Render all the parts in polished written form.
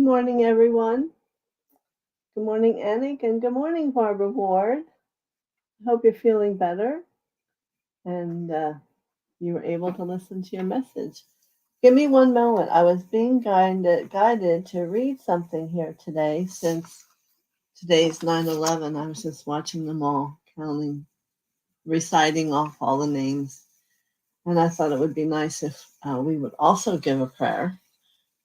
morning, everyone. Good morning, Anik, and good morning, Barbara Ward. I hope you're feeling better and you were able to listen to your message. Give me one moment. I was being guided to read something here today since today's 9/11. I was just watching them all, reciting off all the names. And I thought it would be nice if we would also give a prayer.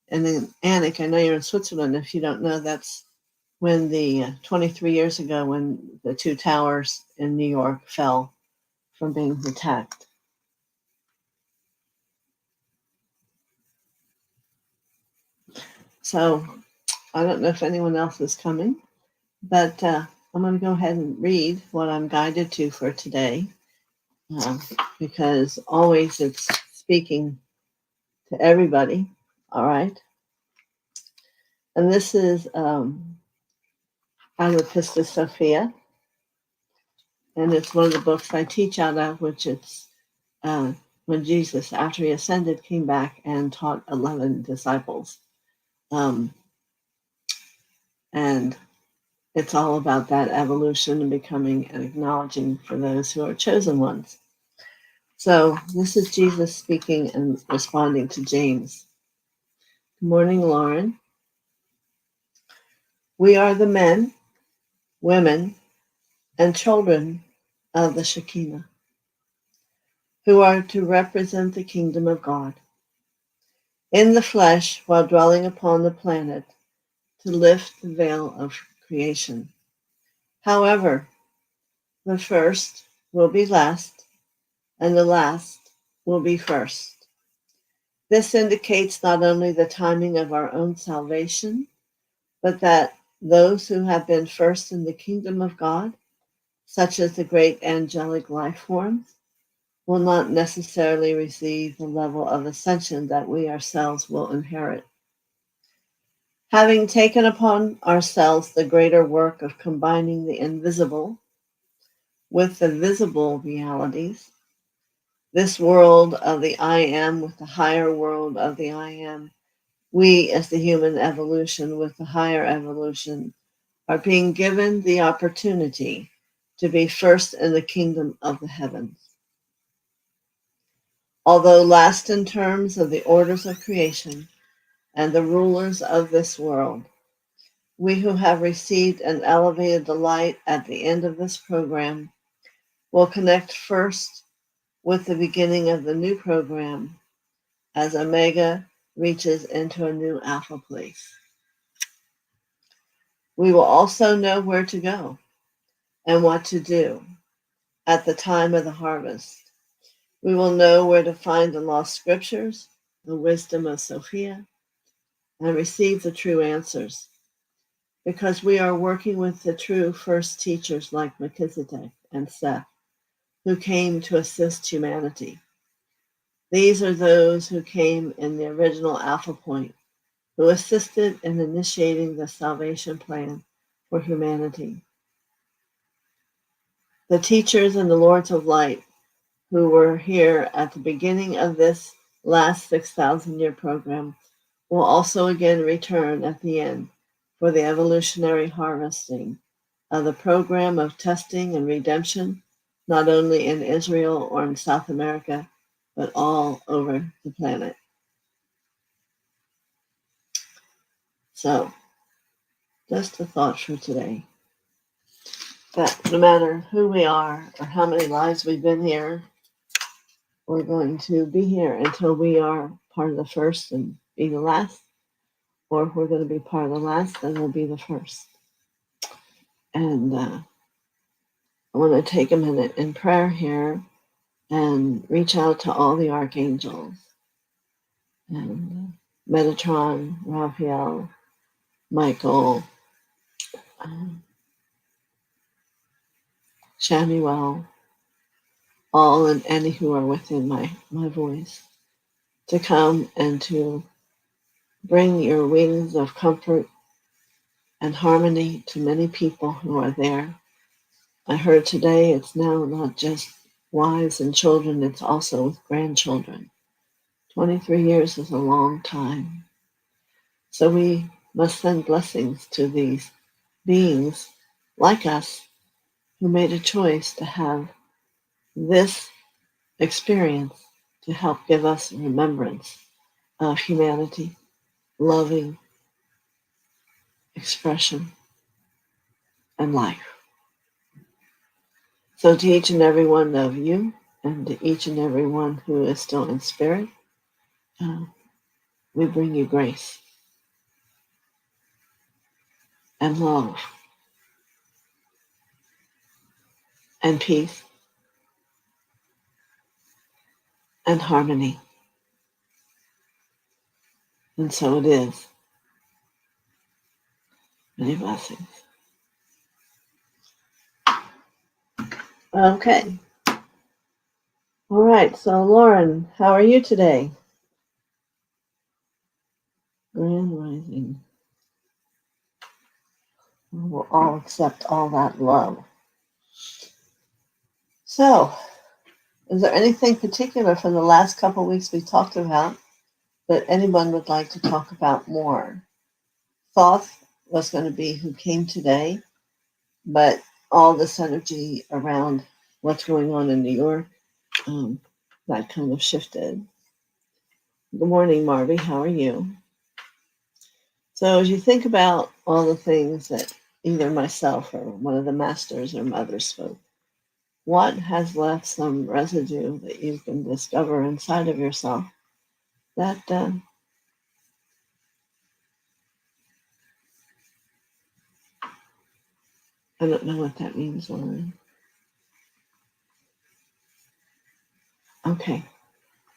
And then, Anik, I know you're in Switzerland. If you don't know, that's when the 23 years ago when the two towers in New York fell from being attacked. So I don't know if anyone else is coming, but I'm going to go ahead and read what I'm guided to for today, because always it's speaking to everybody. All right. And this is out of TheoSophia. And it's one of the books I teach out of, which it's when Jesus, after he ascended, came back and taught 11 disciples. And it's all about that evolution and becoming and acknowledging for those who are chosen ones. So this is Jesus speaking and responding to James. Good morning, Lauren. We are the men, women, and children of the Shekinah, who are to represent the kingdom of God in the flesh while dwelling upon the planet to lift the veil of creation. However, the first will be last, and the last will be first. This indicates not only the timing of our own salvation, but that those who have been first in the kingdom of God, such as the great angelic life forms, will not necessarily receive the level of ascension that we ourselves will inherit. Having taken upon ourselves the greater work of combining the invisible with the visible realities, this world of the I am with the higher world of the I am, we as the human evolution with the higher evolution are being given the opportunity to be first in the kingdom of the heavens. Although last in terms of the orders of creation and the rulers of this world, we who have received an elevated delight at the end of this program will connect first with the beginning of the new program as Omega reaches into a new alpha place. We will also know where to go and what to do at the time of the harvest. We will know where to find the lost scriptures, the wisdom of Sophia, and receive the true answers, because we are working with the true first teachers like Melchizedek and Seth, who came to assist humanity. These are those who came in the original Alpha Point, who assisted in initiating the salvation plan for humanity. The teachers and the Lords of Light who were here at the beginning of this last 6,000-year program will also again return at the end for the evolutionary harvesting of the program of testing and redemption, not only in Israel or in South America, but all over the planet. So, just a thought for today, that no matter who we are or how many lives we've been here, we're going to be here until we are part of the first and be the last, or if we're going to be part of the last, then we'll be the first. And I want to take a minute in prayer here and reach out to all the archangels and Metatron, Raphael, Michael, Shamuel, all and any who are within my voice, to come and to bring your wings of comfort and harmony to many people who are there. I heard today it's now not just wives and children, it's also with grandchildren. 23 years is a long time. So we must send blessings to these beings like us who made a choice to have this experience to help give us remembrance of humanity, loving expression, and life. So to each and every one of you, and to each and every one who is still in spirit, uh, we bring you grace and love and peace and harmony. And so it is. Many blessings. Okay. All right. So, Lauren, how are you today? Grand Rising. We'll all accept all that love. So, is there anything particular from the last couple of weeks we talked about that anyone would like to talk about more? Thoth was going to be who came today, but all this energy around what's going on in New York, that kind of shifted. Good morning, Marby. How are you? So as you think about all the things that either myself or one of the masters or mothers spoke, what has left some residue that you can discover inside of yourself that I don't know what that means, Lauren. Okay.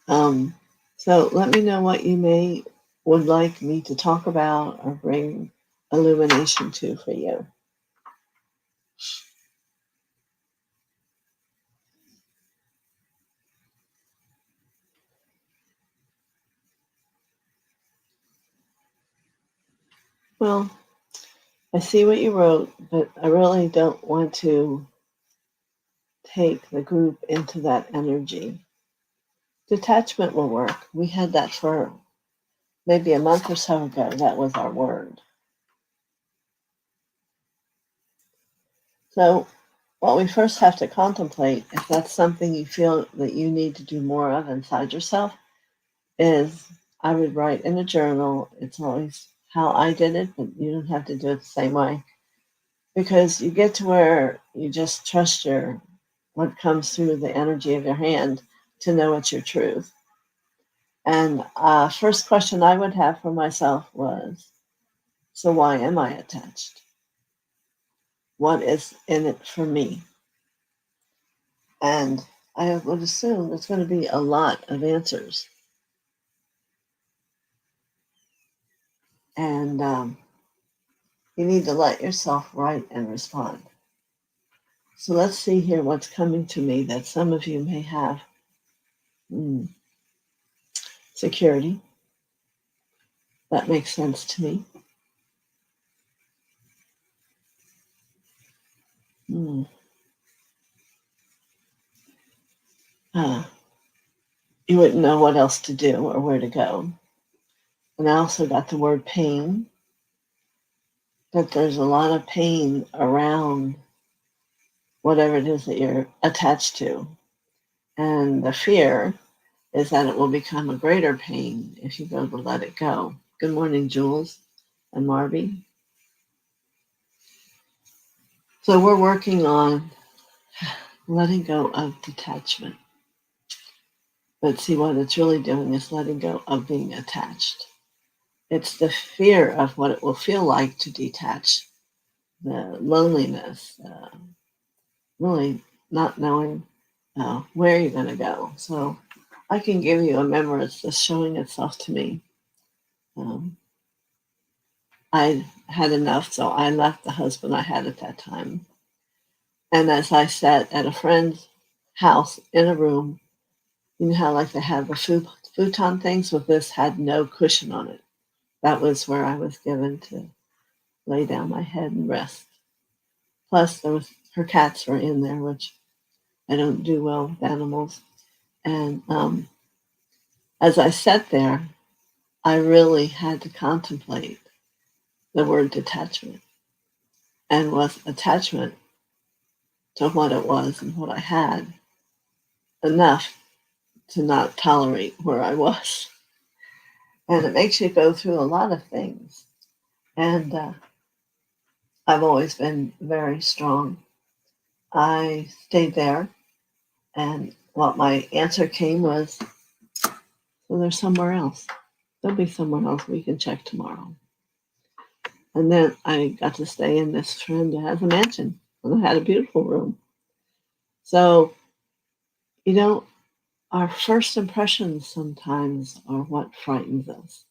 So let me know what you would like me to talk about or bring illumination to for you. Well, I see what you wrote, but I really don't want to take the group into that energy. Detachment will work. We had that for maybe a month or so ago. That was our word. So what we first have to contemplate, if that's something you feel that you need to do more of inside yourself, is I would write in a journal. It's always how I did it, but you don't have to do it the same way. Because you get to where you just trust what comes through the energy of your hand to know it's your truth. And first question I would have for myself was, so why am I attached? What is in it for me? And I would assume there's going to be a lot of answers. And you need to let yourself write and respond. So let's see here what's coming to me that some of you may have. Security. That makes sense to me. You wouldn't know what else to do or where to go. And I also got the word pain, that there's a lot of pain around whatever it is that you're attached to. And the fear is that it will become a greater pain if you go to let it go. Good morning, Jules and Marby. So we're working on letting go of detachment. But see, what it's really doing is letting go of being attached. It's the fear of what it will feel like to detach, the loneliness, really not knowing where you're going to go. So I can give you a memory. It's just showing itself to me. I had enough, so I left the husband I had at that time. And as I sat at a friend's house in a room, you know how like they have the futon things, with this had no cushion on it. That was where I was given to lay down my head and rest. Plus, her cats were in there, which I don't do well with animals. And as I sat there, I really had to contemplate the word detachment, and with attachment to what it was and what I had, enough to not tolerate where I was. And it makes you go through a lot of things. And I've always been very strong. I stayed there, and what my answer came was, well, there's somewhere else. There'll be somewhere else we can check tomorrow. And then I got to stay in this friend who has a mansion, and I had a beautiful room. So, our first impressions sometimes are what frightens us.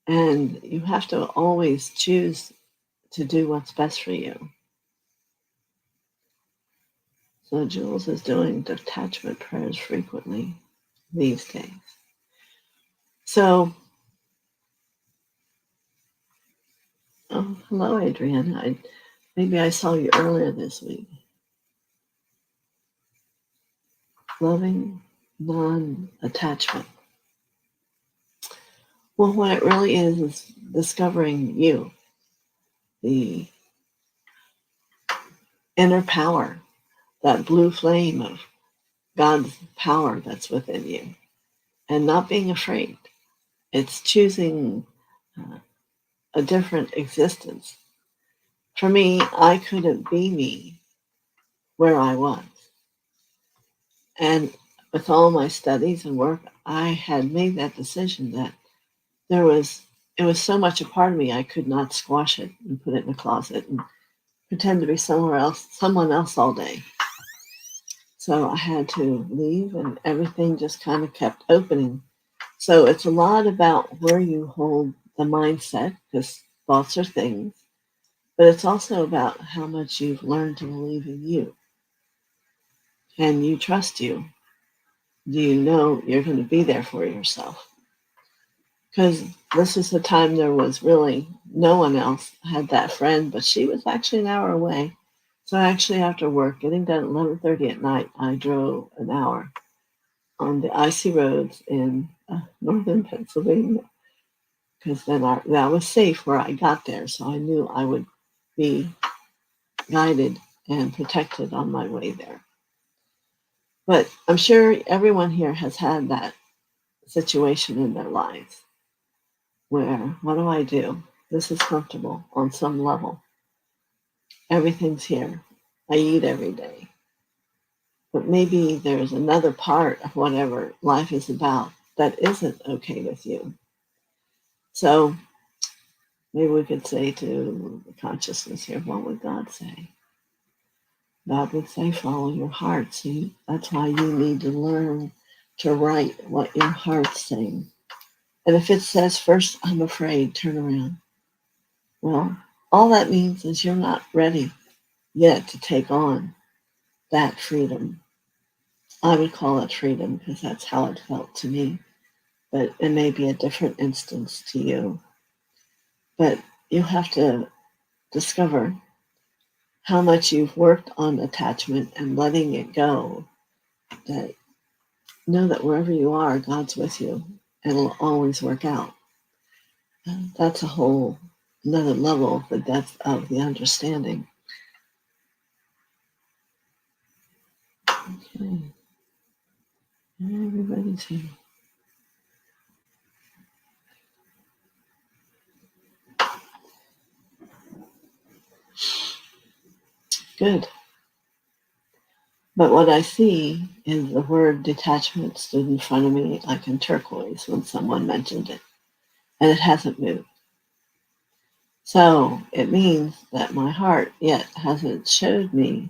And you have to always choose to do what's best for you. So Jules is doing detachment prayers frequently these days. So, hello, Adrienne. Maybe I saw you earlier this week. Loving non-attachment. Well, what it really is discovering you, the inner power, that blue flame of God's power that's within you, and not being afraid. It's choosing a different existence. For me, I couldn't be me where I was. And with all my studies and work, I had made that decision that it was so much a part of me, I could not squash it and put it in a closet and pretend to be someone else all day. So I had to leave, and everything just kind of kept opening. So it's a lot about where you hold the mindset, because thoughts are things, but it's also about how much you've learned to believe in you. Can you trust you? Do you know you're going to be there for yourself? Because this is the time there was really no one else. I had that friend, but she was actually an hour away. So actually after work, getting done at 11:30 at night, I drove an hour on the icy roads in northern Pennsylvania, because then that was safe where I got there. So I knew I would be guided and protected on my way there. But I'm sure everyone here has had that situation in their lives where, what do I do? This is comfortable on some level. Everything's here. I eat every day. But maybe there's another part of whatever life is about that isn't okay with you. So maybe we could say to the consciousness here, what would God say? God would say, follow your heart. See, that's why you need to learn to write what your heart's saying. And if it says, first, I'm afraid, turn around. Well, all that means is you're not ready yet to take on that freedom. I would call it freedom because that's how it felt to me. But it may be a different instance to you. But you have to discover how much you've worked on attachment and letting it go. That know that wherever you are, God's with you, and it'll always work out. That's a whole another level of the depth of the understanding. Okay. Everybody's here. Good. But what I see is the word detachment stood in front of me like in turquoise when someone mentioned it, and it hasn't moved. So it means that my heart yet hasn't showed me,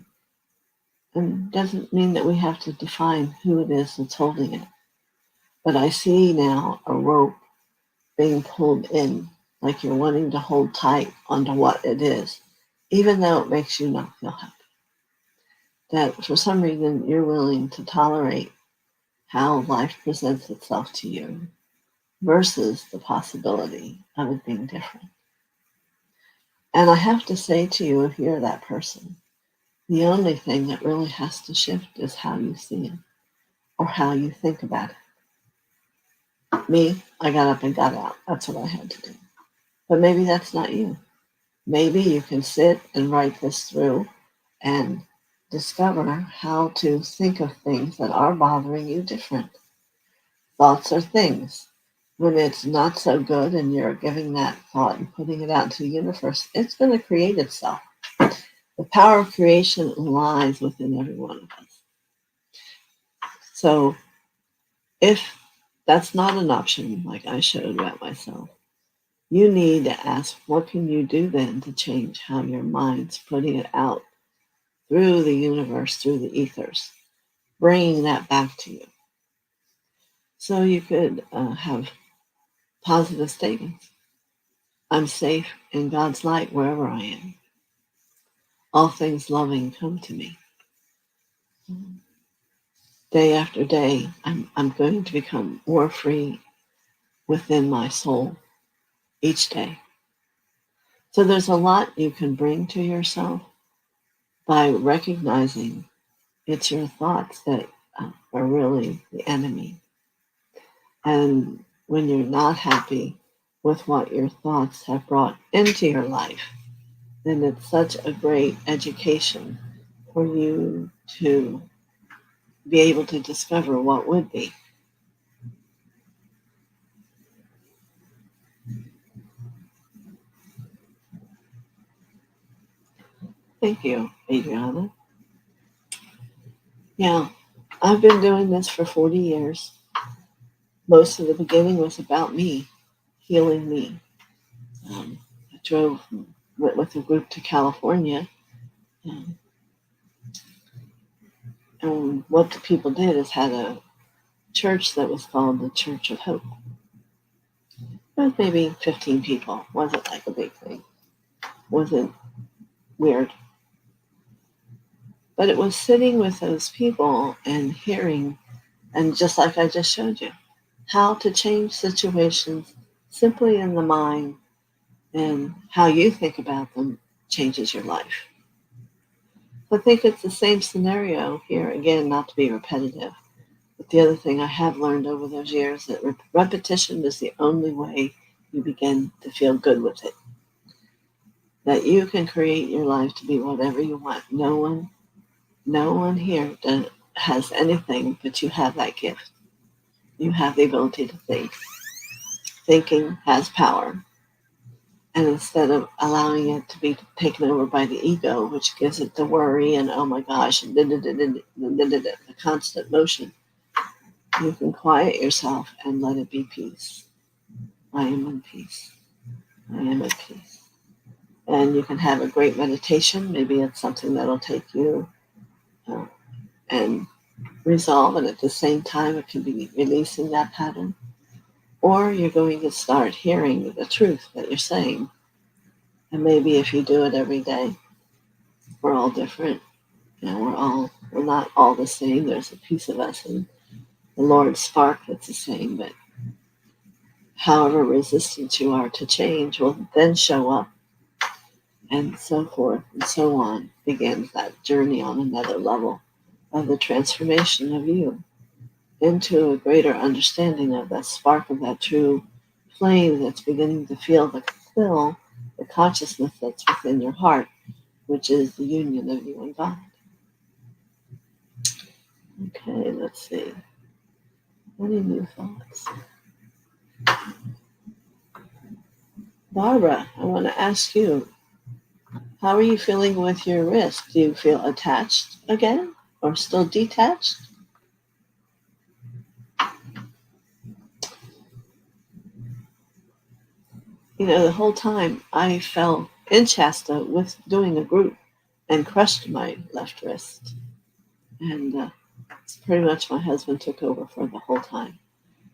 and doesn't mean that we have to define who it is that's holding it. But I see now a rope being pulled in, like you're wanting to hold tight onto what it is, even though it makes you not feel happy. That for some reason you're willing to tolerate how life presents itself to you versus the possibility of it being different. And I have to say to you, if you're that person, the only thing that really has to shift is how you see it or how you think about it. Me, I got up and got out. That's what I had to do. But maybe that's not you. Maybe you can sit and write this through and discover how to think of things that are bothering you different. Thoughts are things. When it's not so good and you're giving that thought and putting it out into the universe, it's going to create itself. The power of creation lies within every one of us. So if that's not an option, like I showed about myself, you need to ask, what can you do then to change how your mind's putting it out through the universe, through the ethers, bringing that back to you. So you could have positive statements. I'm safe in God's light wherever I am. All things loving come to me. Day after day, I'm going to become more free within my soul each day. So there's a lot you can bring to yourself by recognizing it's your thoughts that are really the enemy. And when you're not happy with what your thoughts have brought into your life, then it's such a great education for you to be able to discover what would be. Thank you, Adriana. Yeah, I've been doing this for 40 years. Most of the beginning was about me, healing me. I went with a group to California. Um, and what the people did is had a church that was called the Church of Hope. There was maybe 15 people. Wasn't like a big thing. Wasn't weird. But it was sitting with those people and hearing, and just like I just showed you, how to change situations simply in the mind, and how you think about them changes your life. I think it's the same scenario here, again, not to be repetitive. But the other thing I have learned over those years that repetition is the only way you begin to feel good with it. That you can create your life to be whatever you want. No one here has anything, but you have that gift. You have the ability to think. Thinking has power. And instead of allowing it to be taken over by the ego, which gives it the worry and oh my gosh, and the constant motion, you can quiet yourself and let it be peace. I am in peace. I am at peace. And you can have a great meditation. Maybe it's something that'll take you and resolve, and at the same time, it can be releasing that pattern. Or you're going to start hearing the truth that you're saying. And maybe if you do it every day, we're all different. We're not all the same. There's a piece of us in the Lord's spark that's the same, but however resistant you are to change will then show up, and so forth and so on begins that journey on another level of the transformation of you into a greater understanding of that spark of that true flame that's beginning to fill the consciousness that's within your heart, which is the union of you and God. Okay, let's see. Any new thoughts? Barbara, I want to ask you, how are you feeling with your wrist? Do you feel attached again or still detached? The whole time I fell in Shasta with doing a group and crushed my left wrist. And pretty much my husband took over for the whole time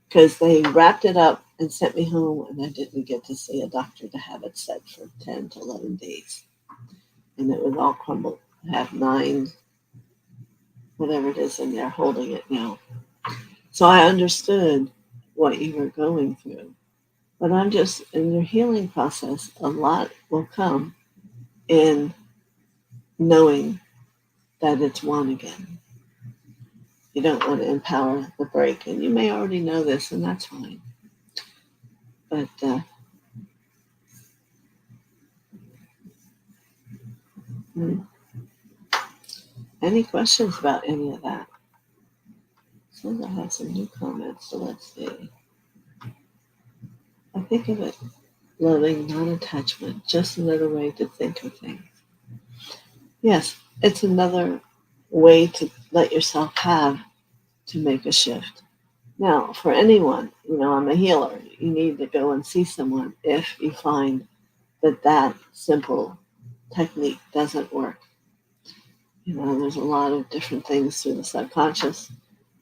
because they wrapped it up and sent me home, and I didn't get to see a doctor to have it set for 10 to 11 days. And it was all crumbled. I have 9, whatever it is in there, holding it now. So I understood what you were going through. But I'm just in your healing process, a lot will come in knowing that it's one again. You don't want to empower the break, and you may already know this, and that's fine. But Any questions about any of that? So I have some new comments, so let's see. I think of it, loving non-attachment, just another way to think of things. Yes, it's another way to let yourself have to make a shift. Now, for anyone, I'm a healer. You need to go and see someone if you find that simple technique doesn't work. There's a lot of different things through the subconscious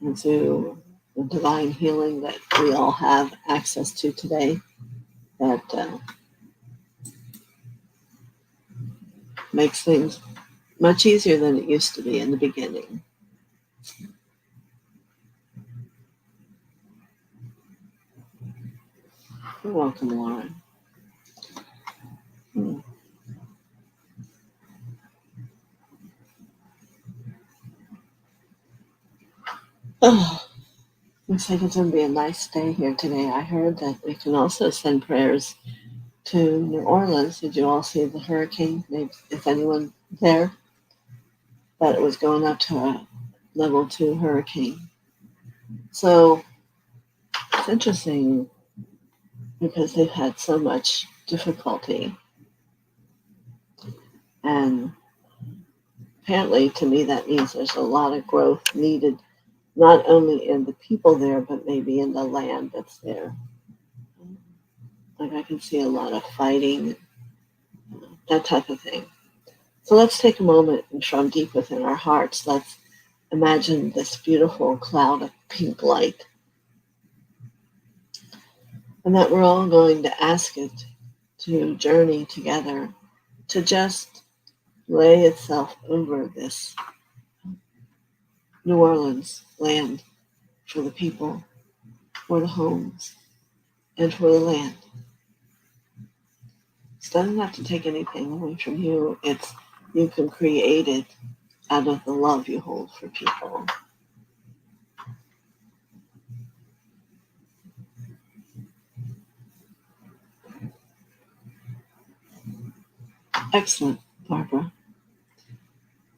and through the divine healing that we all have access to today that makes things much easier than it used to be in the beginning. You're welcome, Lauren. Oh, looks like it's going to be a nice day here today. I heard that we can also send prayers to New Orleans. Did you all see the hurricane? Maybe, if anyone there, that it was going up to a level 2 hurricane. So it's interesting because they've had so much difficulty. And apparently, to me, that means there's a lot of growth needed, not only in the people there, but maybe in the land that's there. Like I can see a lot of fighting, that type of thing. So let's take a moment and from deep within our hearts, let's imagine this beautiful cloud of pink light. And that we're all going to ask it to journey together to just lay itself over this New Orleans land for the people, for the homes, and for the land. It doesn't have to take anything away from you. You can create it out of the love you hold for people. Excellent, Barbara.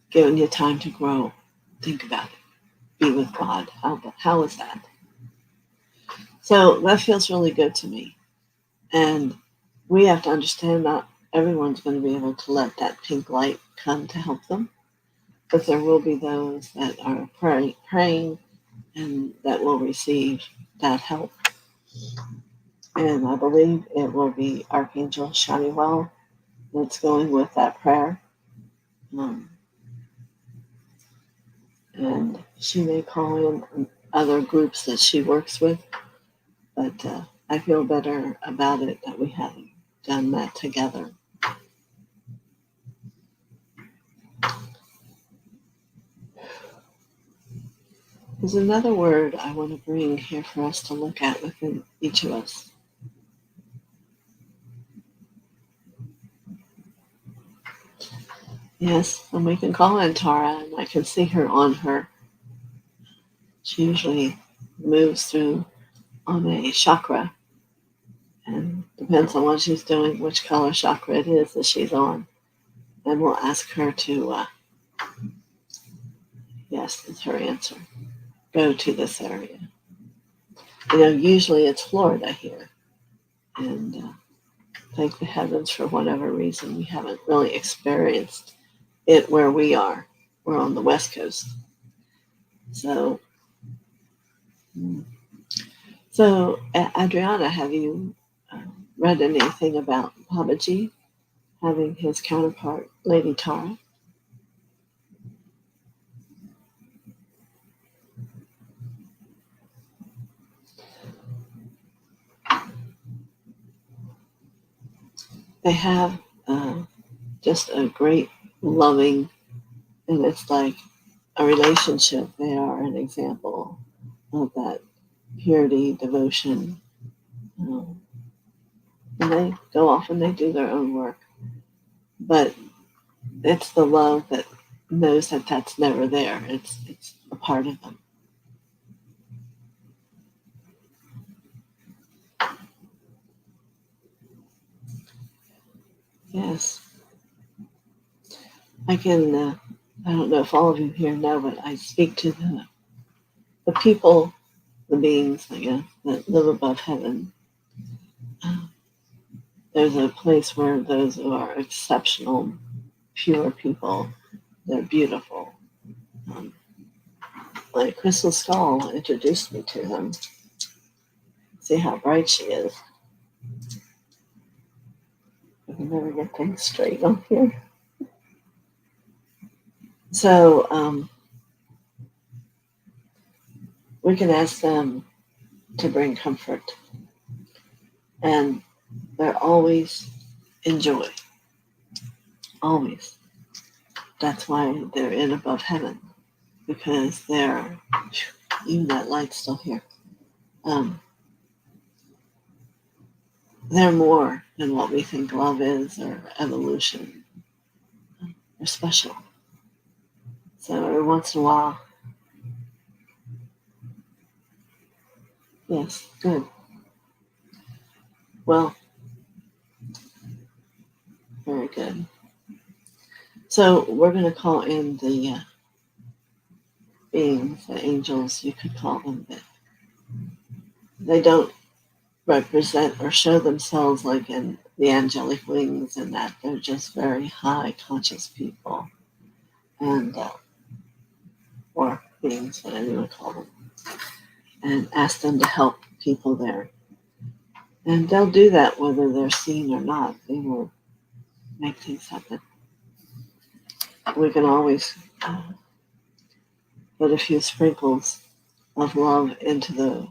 Giving you time to grow. Think about it. Be with God. How is that? So that feels really good to me. And we have to understand not everyone's going to be able to let that pink light come to help them. But there will be those that are praying and that will receive that help. And I believe it will be Archangel Shaniwell that's going with that prayer. And she may call in other groups that she works with, but I feel better about it that we have done that together. There's another word I want to bring here for us to look at within each of us. Yes, and we can call in Tara, and I can see her on her. She usually moves through on a chakra, and depends on what she's doing, which color chakra it is that she's on. And we'll ask her to, yes, is her answer. Go to this area. Usually it's Florida here. And thank the heavens for whatever reason we haven't really experienced it where we are. We're on the West Coast. So Adriana, have you read anything about Babaji having his counterpart, Lady Tara? They have just a great loving, and it's like a relationship. They are an example of that purity, devotion. And they go off and they do their own work. But it's the love that knows that that's never there. It's a part of them. Yes. I can, I don't know if all of you here know, but I speak to the people, the beings, I guess, that live above heaven. There's a place where those who are exceptional, pure people, they're beautiful. Like Crystal Skull introduced me to them. See how bright she is. I can never get things straight on here. So we can ask them to bring comfort. And they're always in joy. Always. That's why they're in above heaven. Because they're, even that light's still here. They're more than what we think love is or evolution. They're special. So every once in a while, yes, good. Well, very good. So we're going to call in the beings, the angels, you could call them, but they don't represent or show themselves like in the angelic wings and that. They're just very high conscious people and or beings, whatever you want to call them, and ask them to help people there. And they'll do that whether they're seen or not. They will make things happen. We can always put a few sprinkles of love into the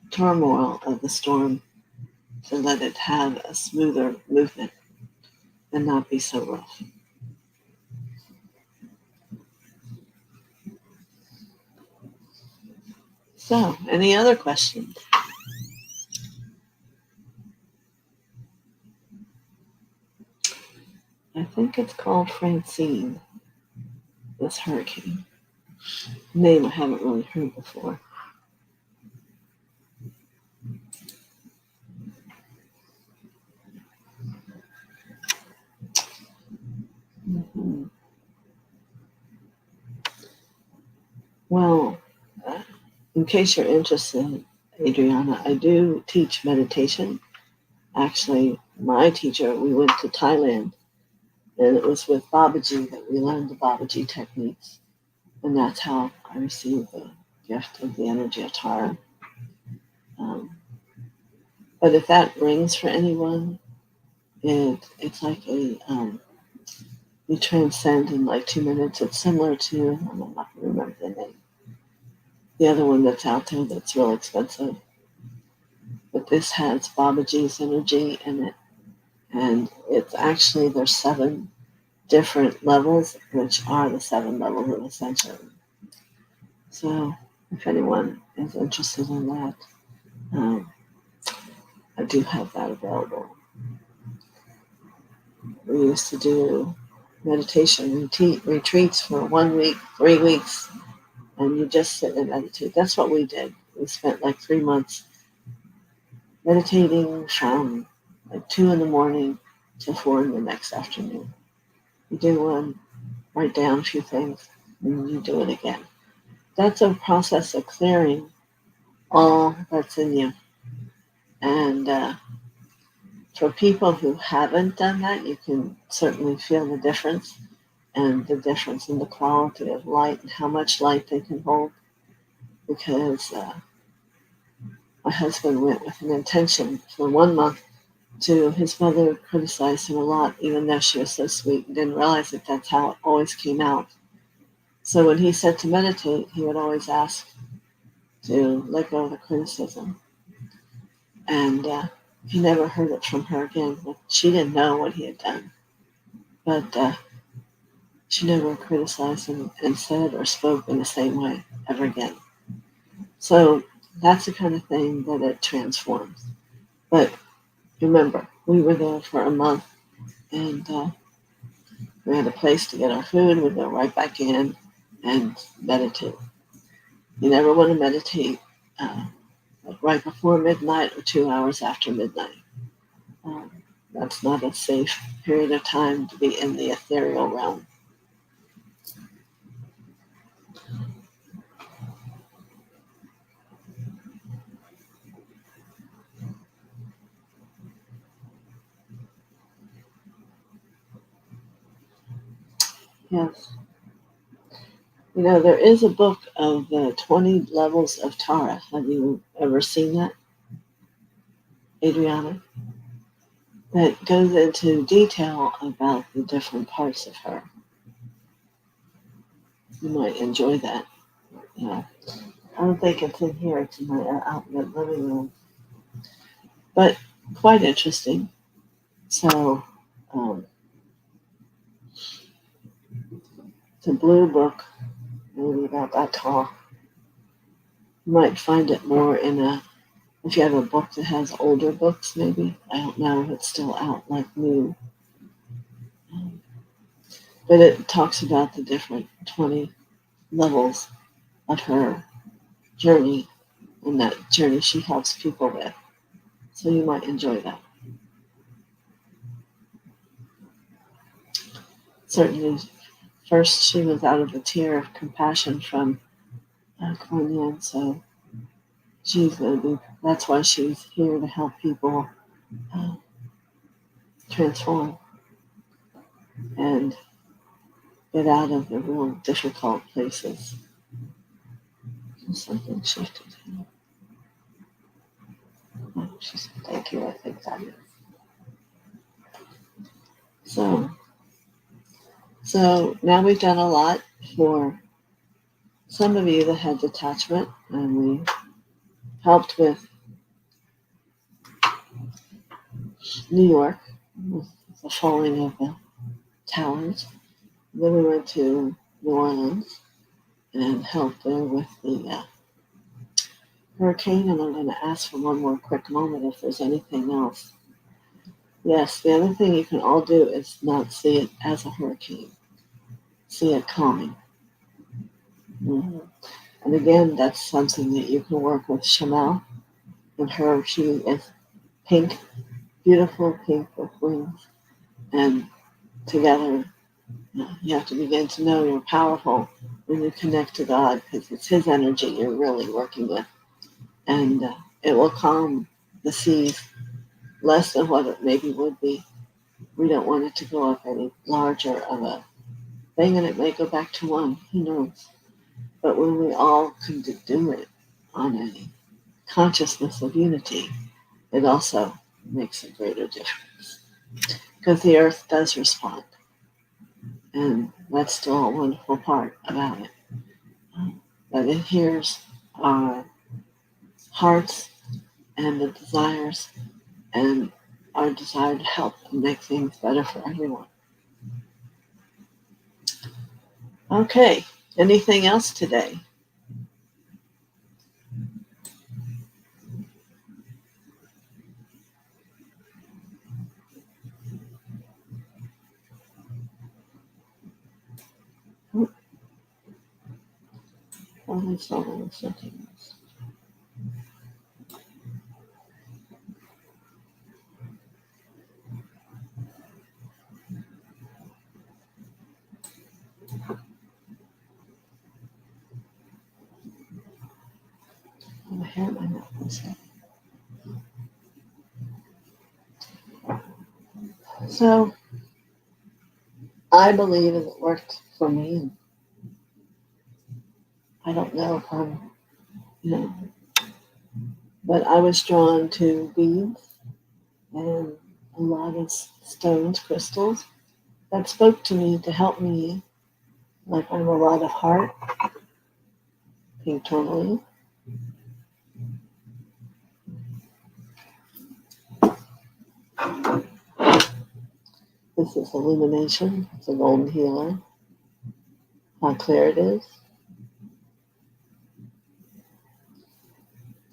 turmoil of the storm to let it have a smoother movement and not be so rough. So, any other questions? I think it's called Francine, this hurricane. Name I haven't really heard before. Mm-hmm. Well, in case you're interested, Adriana, I do teach meditation. Actually, my teacher, we went to Thailand, and it was with Babaji that we learned the Babaji techniques. And that's how I received the gift of the energy of Tara. But if that rings for anyone, it's like a you transcend in like 2 minutes. It's similar to, I'm not going to remember the name, the other one that's out there that's real expensive. But this has Babaji's energy in it. And it's actually, there's 7 different levels, which are the 7 levels of ascension. So if anyone is interested in that, I do have that available. We used to do meditation retreats for 1 week, 3 weeks, and you just sit and meditate. That's what we did. We spent like 3 months meditating from like 2 in the morning to 4 in the next afternoon. You do one, write down a few things, and you do it again. That's a process of clearing all that's in you. And for people who haven't done that, you can certainly feel the difference, and the difference in the quality of light and how much light they can hold. Because my husband went with an intention for 1 month to, his mother criticized him a lot, even though she was so sweet, and didn't realize that that's how it always came out. So when he said to meditate, he would always ask to let go of the criticism. And he never heard it from her again. She didn't know what he had done. But she never criticized him and said or spoke in the same way ever again. So that's the kind of thing that it transforms. But remember, we were there for a month, and we had a place to get our food. We'd go right back in and meditate. You never want to meditate like right before midnight or 2 hours after midnight. That's not a safe period of time to be in the ethereal realm. Yes. You know, there is a book of the 20 levels of Tara. Have you ever seen that, Adriana? That goes into detail about the different parts of her. You might enjoy that. Yeah. I don't think it's in here. It's in my out in the living room. But quite interesting. So, it's a blue book, maybe about that tall. You might find it more in if you have a book that has older books, maybe. I don't know if it's still out like new. Um, but it talks about the different 20 levels of her journey and that journey she helps people with. So you might enjoy that. Certainly, first she was out of the tear of compassion from Kuan Yin, so she's going to be, that's why she's here to help people uh, transform and get out of the real difficult places. Something shifted here. Oh, she said, thank you, I think that is. So now we've done a lot for some of you that had detachment, and we helped with New York, with the falling of the towers. Then we went to New Orleans and helped there with the hurricane, and I'm going to ask for one more quick moment if there's anything else. Yes, the other thing you can all do is not see it as a hurricane. See it coming. Mm-hmm. And again, that's something that you can work with Chanel and her. She is pink, beautiful pink with wings. And together, you have to begin to know you're powerful when you connect to God, because it's His energy you're really working with. And it will calm the seas less than what it maybe would be. We don't want it to go up any larger of a thing, and it may go back to one. Who knows? But when we all can do it on a consciousness of unity, it also makes a greater difference. Because the earth does respond. And that's still a wonderful part about it. That it hears our hearts and the desires and our desire to help and make things better for everyone. Okay, anything else today? Oh, that's not what I was thinking. My hair might not be. So I believe it worked for me. I don't know if I'm, but I was drawn to beads and a lot of stones, crystals that spoke to me to help me. Like I'm a lot of heart, pink tourmaline. This is illumination. It's a golden healer. How clear it is.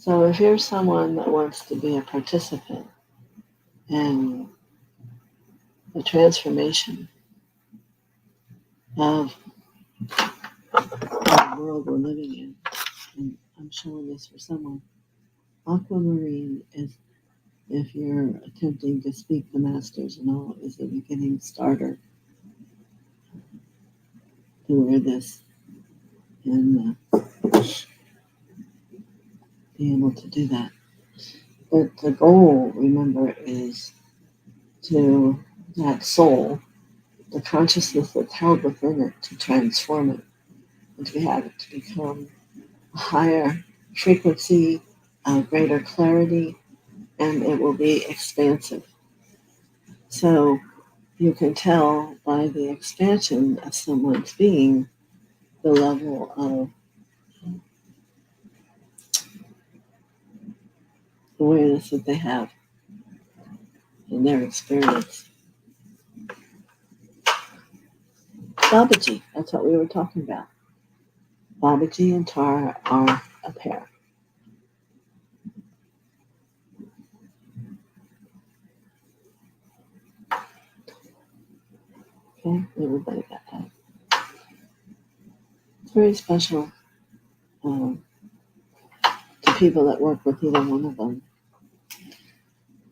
So if you're someone that wants to be a participant in the transformation of the world we're living in, and I'm showing this for someone, aquamarine is, if you're attempting to speak the masters and all, is the beginning starter to wear this and be able to do that. But the goal, remember, is to that soul the consciousness that's held within it to transform it and to have it to become a higher frequency, greater clarity, and it will be expansive. So you can tell by the expansion of someone's being the level of awareness that they have in their experience. Babaji, that's what we were talking about. Babaji and Tara are a pair. Okay, everybody got that. It's very special to people that work with either one of them,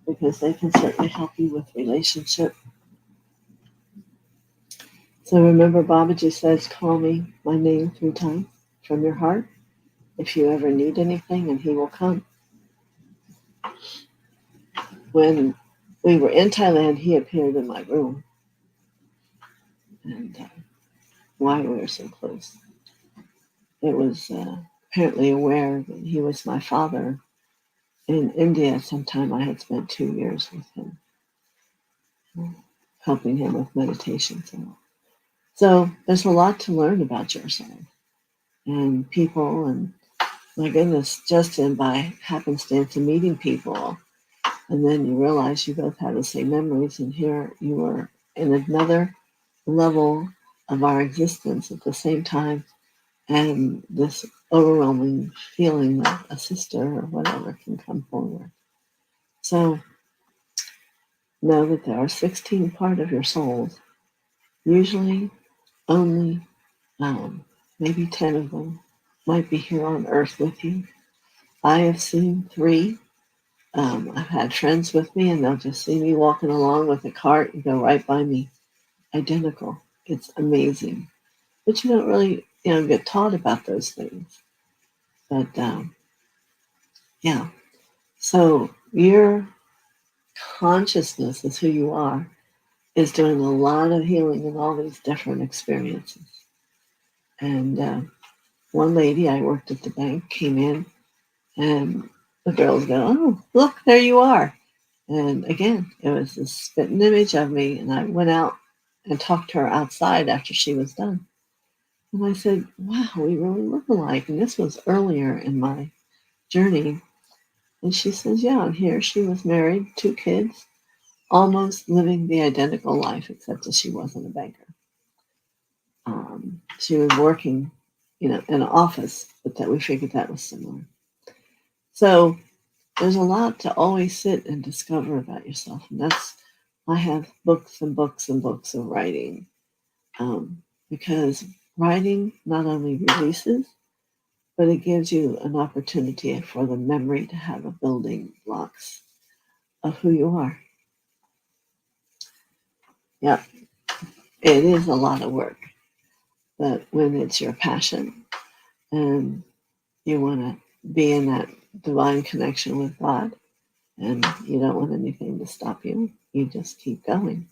because they can certainly help you with relationship. So remember, Babaji says, call me my name 3 times from your heart if you ever need anything, and he will come. When we were in Thailand, he appeared in my room, and why we were so close. It was apparently aware that he was my father. In India, sometime I had spent 2 years with him, helping him with meditation. So there's a lot to learn about your side and people, and my goodness, just in by happenstance of meeting people, and then you realize you both have the same memories, and here you are in another level of our existence at the same time, and this overwhelming feeling that a sister or whatever can come forward. So know that there are 16 part of your souls. Usually only maybe 10 of them might be here on earth with you. I have seen 3. I've had friends with me, and they'll just see me walking along with a cart and go right by me. Identical. It's amazing. But you don't really, get taught about those things. But yeah. So your consciousness is who you are, is doing a lot of healing in all these different experiences. And one lady I worked at the bank came in, and the girls go, oh, look, there you are. And again, it was this spitting image of me, and I went out and talked to her outside after she was done. And I said, wow, we really look alike. And this was earlier in my journey. And she says, yeah, and here she was married, 2 kids, almost living the identical life, except that she wasn't a banker. She was working, in an office, but that we figured that was similar. So there's a lot to always sit and discover about yourself. And I have books and books and books of writing, because writing not only releases, but it gives you an opportunity for the memory to have a building blocks of who you are. Yep, it is a lot of work, but when it's your passion and you want to be in that divine connection with God, and you don't want anything to stop you, you just keep going.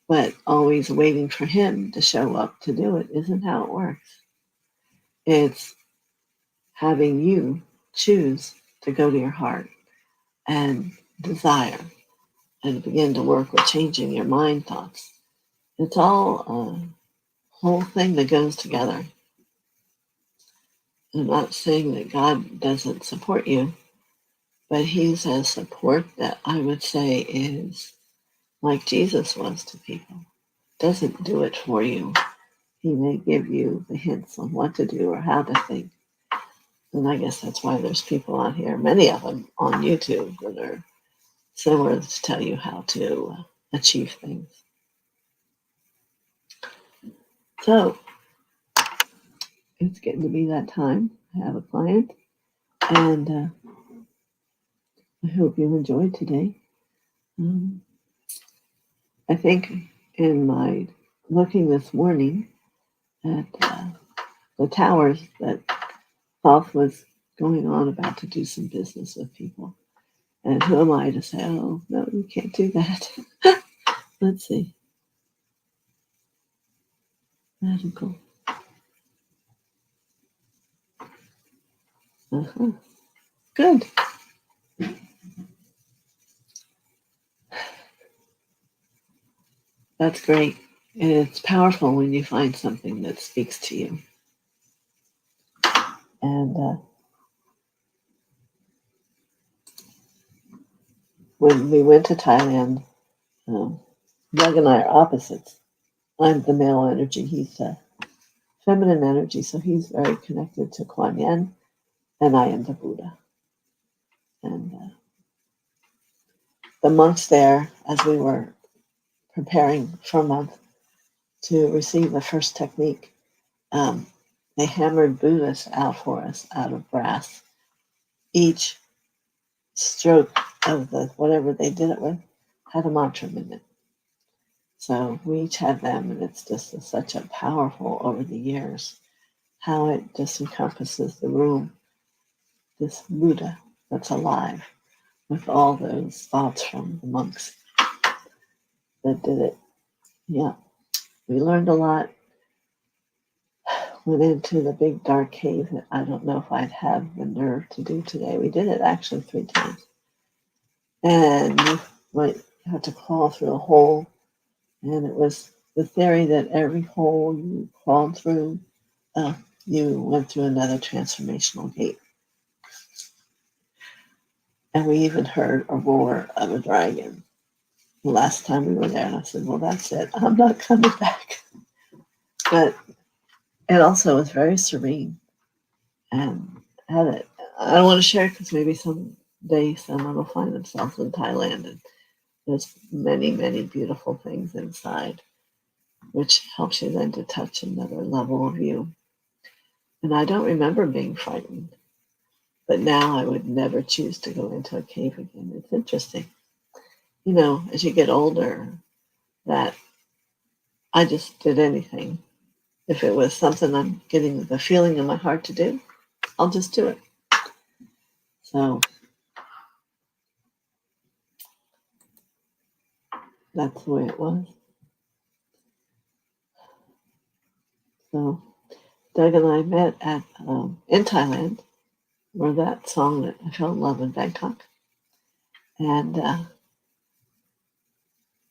But always waiting for him to show up to do it isn't how it works. It's having you choose to go to your heart and desire and begin to work with changing your mind thoughts. It's all a whole thing that goes together. I'm not saying that God doesn't support you, but he's a support that I would say is like Jesus was to people. Doesn't do it for you. He may give you the hints on what to do or how to think. And I guess that's why there's people out here, many of them on YouTube, that are similar to tell you how to achieve things. So it's getting to be that time. I have a client, and I hope you enjoyed today. I think in my looking this morning at the towers, that Thoth was going on about to do some business with people. And who am I to say, oh, no, you can't do that? Let's see. Very cool. Uh-huh. Good. That's great. And it's powerful when you find something that speaks to you. And when we went to Thailand, Doug and I are opposites. I'm the male energy, he's the feminine energy, so he's very connected to Kuan Yin, and I am the Buddha. And the monks there, as we were preparing for a month to receive the first technique, they hammered Buddhas out for us out of brass. Each stroke of the whatever they did it with had a mantra in it. So we each had them, and it's just such a powerful over the years how it just encompasses the room, this Buddha that's alive with all those thoughts from the monks that did it. Yeah, we learned a lot. Went into the big dark cave that I don't know if I'd have the nerve to do today. We did it actually 3 times. And you might have to crawl through a hole. And it was the theory that every hole you crawled through, you went through another transformational gate. And we even heard a roar of a dragon the last time we were there. And I said, well, that's it. I'm not coming back. But it also was very serene. And had it. I don't want to share it because maybe someday someone will find themselves in Thailand. And there's many, many beautiful things inside, which helps you then to touch another level of you. And I don't remember being frightened. But now I would never choose to go into a cave again. It's interesting. You know, as you get older, that I just did anything. If it was something I'm getting the feeling in my heart to do, I'll just do it. So that's the way it was. So Doug and I met at in Thailand, where that song that I fell in love in Bangkok. And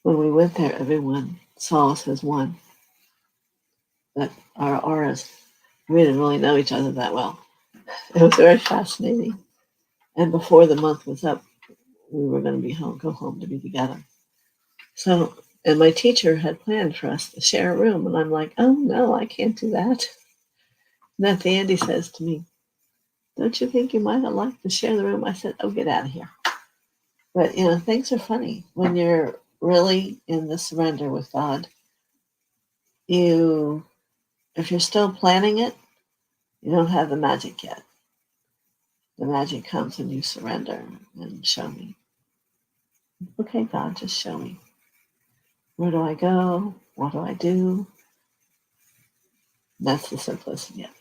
when we went there, everyone saw us as one. But our auras, we didn't really know each other that well. It was very fascinating. And before the month was up, we were going to go home to be together. So, and my teacher had planned for us to share a room. And I'm like, oh no, I can't do that. And then Andy says to me, don't you think you might have liked to share the room? I said, oh, get out of here. But, you know, things are funny. When you're really in the surrender with God, if you're still planning it, you don't have the magic yet. The magic comes when you surrender and show me. Okay, God, just show me. Where do I go? What do I do? That's the simplicity of it.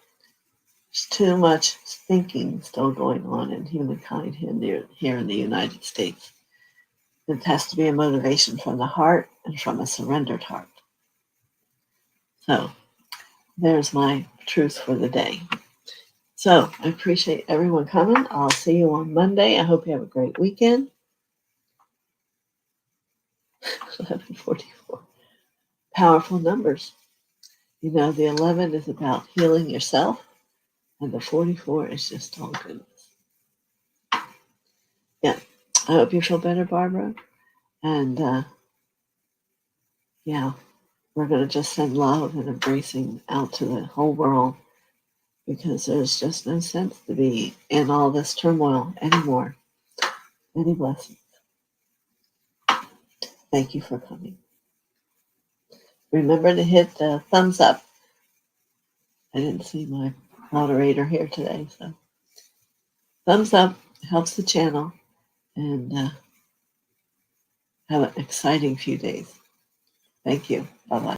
There's too much thinking still going on in humankind here in the United States. It has to be a motivation from the heart and from a surrendered heart. So there's my truth for the day. So I appreciate everyone coming. I'll see you on Monday. I hope you have a great weekend. 11:44. Powerful numbers. You know, the 11 is about healing yourself, and the 44 is just all goodness. Yeah. I hope you feel better, Barbara. And yeah, we're going to just send love and embracing out to the whole world because there's just no sense to be in all this turmoil anymore. Many blessings. Thank you for coming. Remember to hit the thumbs up. I didn't see my moderator here today, so thumbs up helps the channel, and have an exciting few days. Thank you. Bye-bye.